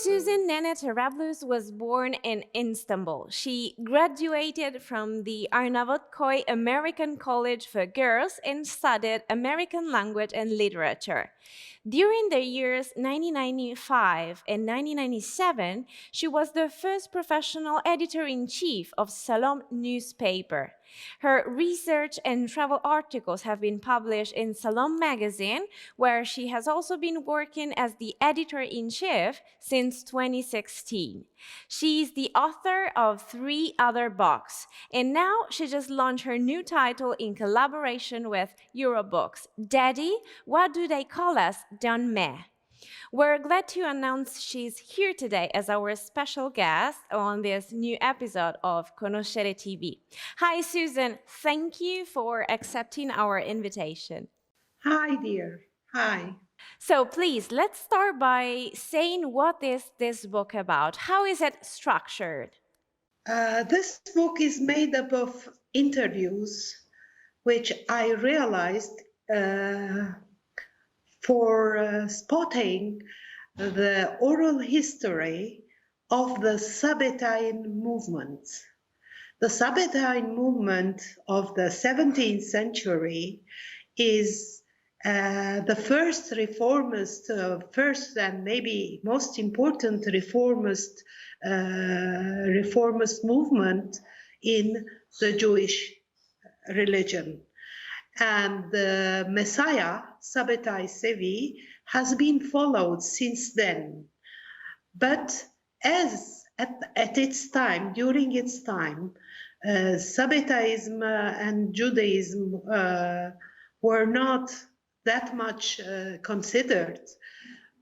Suzan Nana Tarablus was born in Istanbul. She graduated from the Arnavutköy American College for Girls and studied American language and literature. During the years 1995 and 1997, she was the first professional editor-in-chief of Salom newspaper. Her research and travel articles have been published in Salom magazine, where she has also been working as the editor-in-chief since 2016. She is the author of 3 other books, and now she just launched her new title in collaboration with Eurobooks, Daddy, What Do They Call Us? Dönmeh. We're glad to announce she's here today as our special guest on this new episode of Conoscere TV. Hi, Suzan. Thank you for accepting our invitation. Hi, dear. Hi. So please, let's start by saying what is this book about? How is it structured? This book is made up of interviews, which I realized for spotting the oral history of the Sabbatean movement. The Sabbatean movement of the 17th century is the first reformist, first and maybe most important reformist movement in the Jewish religion. And the Messiah, Sabbatai Sevi, has been followed since then. But as at its time, during its time, Sabbataism and Judaism were not that much considered.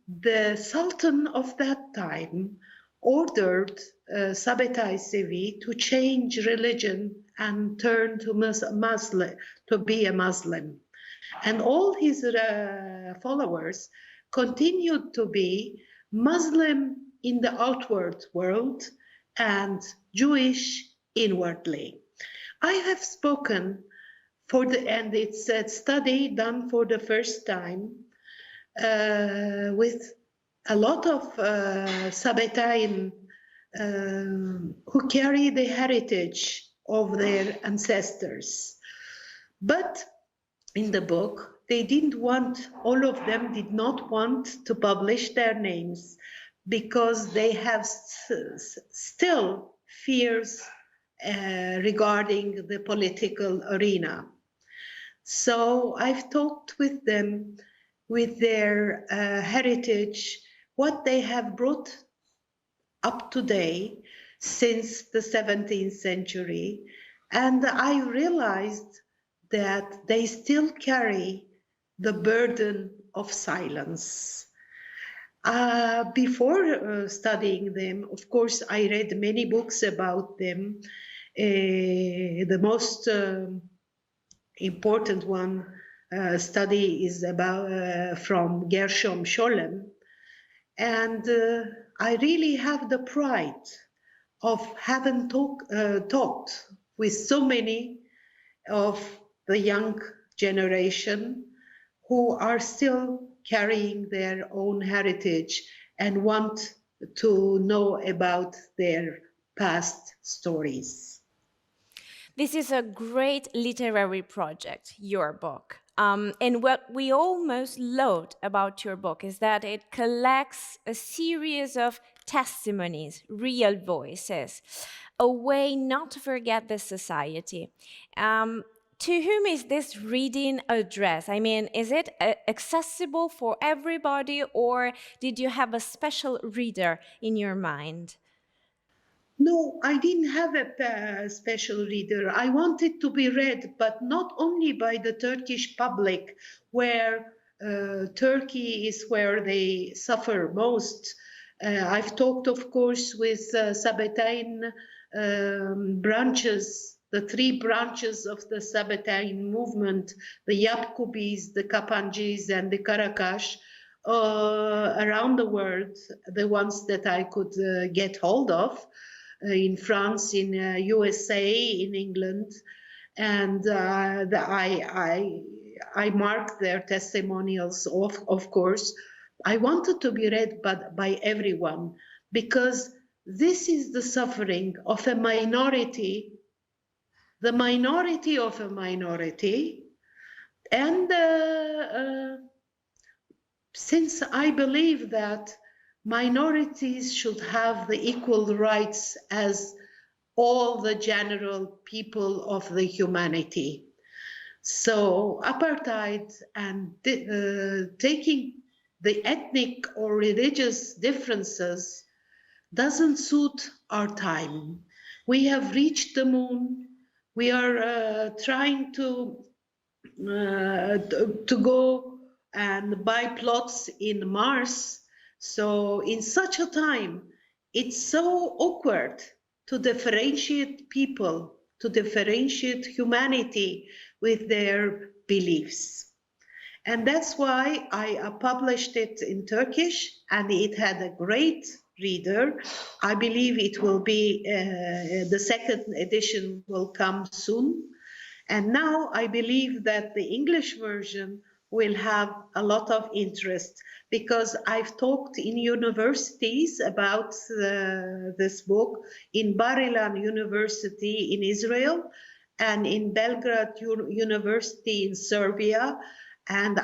The Sultan of that time ordered Sabbatai Sevi to change religion and turn to Muslim, to be a Muslim. And all his followers continued to be Muslim in the outward world and Jewish inwardly. I have spoken and it's a study done for the first time with a lot of Sabbatean who carry the heritage of their ancestors. But in the book, all of them did not want to publish their names because they have still fears regarding the political arena. So I've talked with them, with their heritage, what they have brought up today since the 17th century. And I realized that they still carry the burden of silence. Before studying them, of course, I read many books about them. The most important one study is about from Gershom Scholem, and I really have the pride of having talked with so many of the young generation who are still carrying their own heritage and want to know about their past stories. This is a great literary project, your book. And what we all most loved about your book is that it collects a series of testimonies, real voices, a way not to forget the society. To whom is this reading addressed? I mean, is it accessible for everybody, or did you have a special reader in your mind? No, I didn't have a special reader. I wanted to be read, but not only by the Turkish public, where Turkey is where they suffer most. I've talked, of course, with Sabbatean branches, the 3 branches of the Sabbatean movement, the Yapkubis, the Kapanjis, and the Karakash, around the world, the ones that I could get hold of. In France, in USA, in England, and I marked their testimonials, of course, I want it to be read by everyone, because this is the suffering of a minority, the minority of a minority. And since I believe that minorities should have the equal rights as all the general people of the humanity. So apartheid and taking the ethnic or religious differences doesn't suit our time. We have reached the moon. We are trying to go and buy plots in Mars. So in such a time, it's so awkward to differentiate people, to differentiate humanity with their beliefs. And that's why I published it in Turkish, and it had a great reader. I believe it will be, the second edition will come soon. And now I believe that the English version will have a lot of interest, because I've talked in universities about this book, in Bar-Ilan University in Israel and in Belgrade University in Serbia. And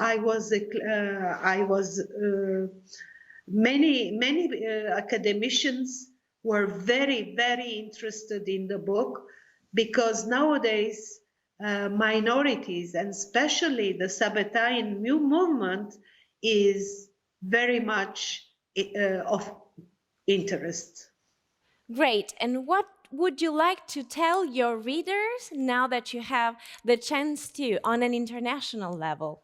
many academicians were very, very interested in the book, because nowadays minorities, and especially the Sabbatean new movement, is very much of interest. Great. And what would you like to tell your readers now that you have the chance to on an international level?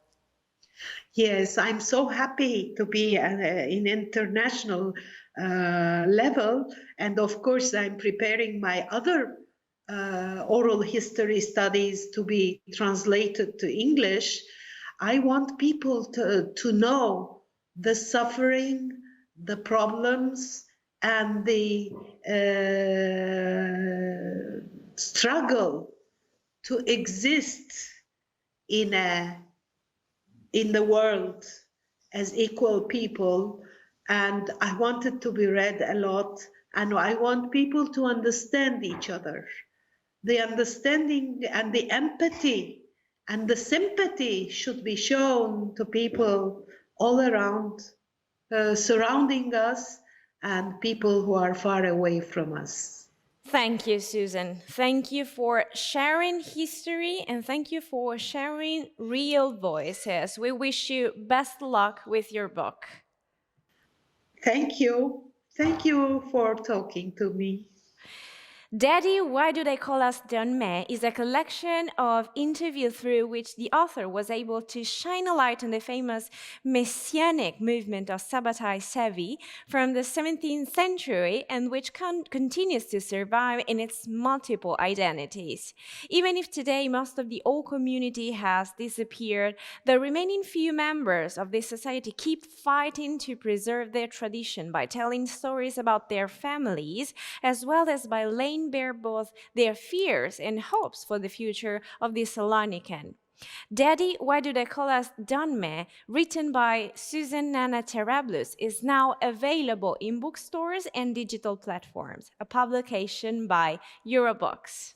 Yes, I'm so happy to be in international level. And of course, I'm preparing my other oral history studies to be translated to English. I want people to know the suffering, the problems, and the struggle to exist in the world as equal people. And I want it to be read a lot, and I want people to understand each other. The understanding and the empathy and the sympathy should be shown to people all around, surrounding us, and people who are far away from us. Thank you, Susan. Thank you for sharing history and thank you for sharing real voices. We wish you best luck with your book. Thank you. Thank you for talking to me. Daddy, Why Do They Call Us Dönmeh is a collection of interviews through which the author was able to shine a light on the famous messianic movement of Sabbatai Sevi from the 17th century and which continues to survive in its multiple identities. Even if today most of the old community has disappeared, the remaining few members of this society keep fighting to preserve their tradition by telling stories about their families as well as by laying bare both their fears and hopes for the future of the Salonican. Daddy, Why Do They Call Us Dönmeh, written by Suzan Nana Tarablus, is now available in bookstores and digital platforms, a publication by Eurobooks.